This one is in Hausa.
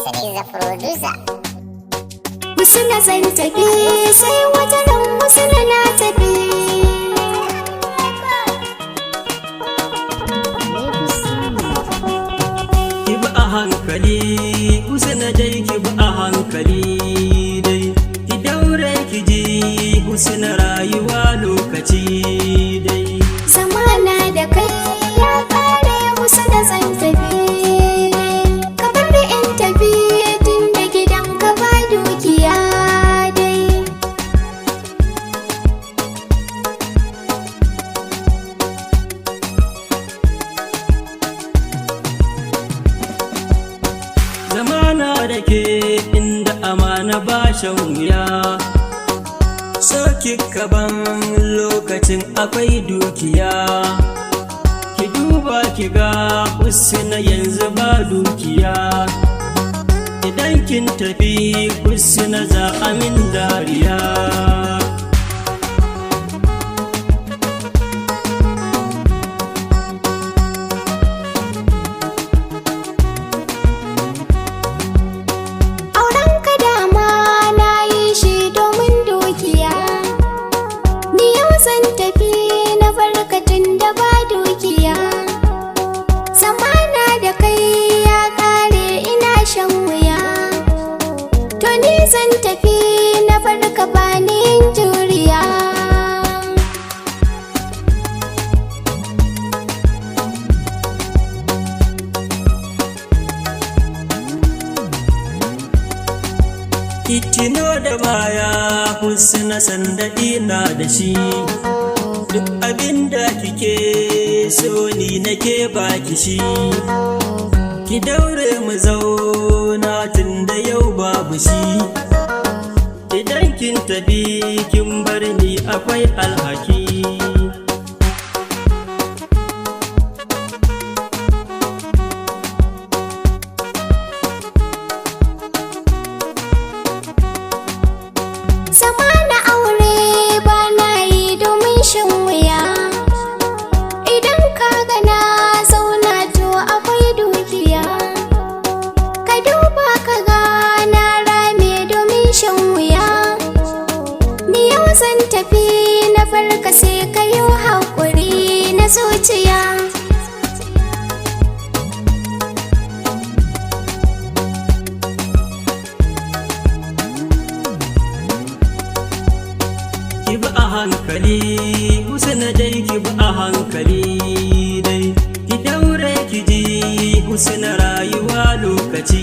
is the producer. Husna zan tafi sai wata ran Husna na tafi. Ki bi a hankali Husna dai ki bi a hankali dai, ki daure ki ji Husna rayuwa lokaci dai. Zamana da kai ya kare Husna zan tafi. Ka bar ni in tafi tun da gidan ka ba dukiya dai. Zamana da ke inda amana ba shan wuya, so kika ban lokacin akwai dukiya. Ki duba ki ga Husna yanzu ba dukiya, idan kin tafi Husna za a min dariya. Auren ka dama na yi shi domin dukiya. Ni yau zan tafi na barkatun da ba dukiya. Zamana da kai ya kare ina shan wuya. To ni zan tafi na barka ba ni juriya. Itino da baya Husna sanda ina da shi, duk abinda kike so ni nake baki shi. Ki daure mu zauna tunda yau babu shi, idan kin tafi kin bar ni akwai alhaki. Zamana aure ba na yi domin shan wuya. Idan ka ga na zauna to akwai dukiya. Ka duba ka ga na rame domin shan wuya. Ni yau zan tafi na farka sai ka yi haƙuri na zuciya. Ki bi a hankali Husna dai ki bi a hankali dai, ki daure ki ji Husna rayuwa lokaci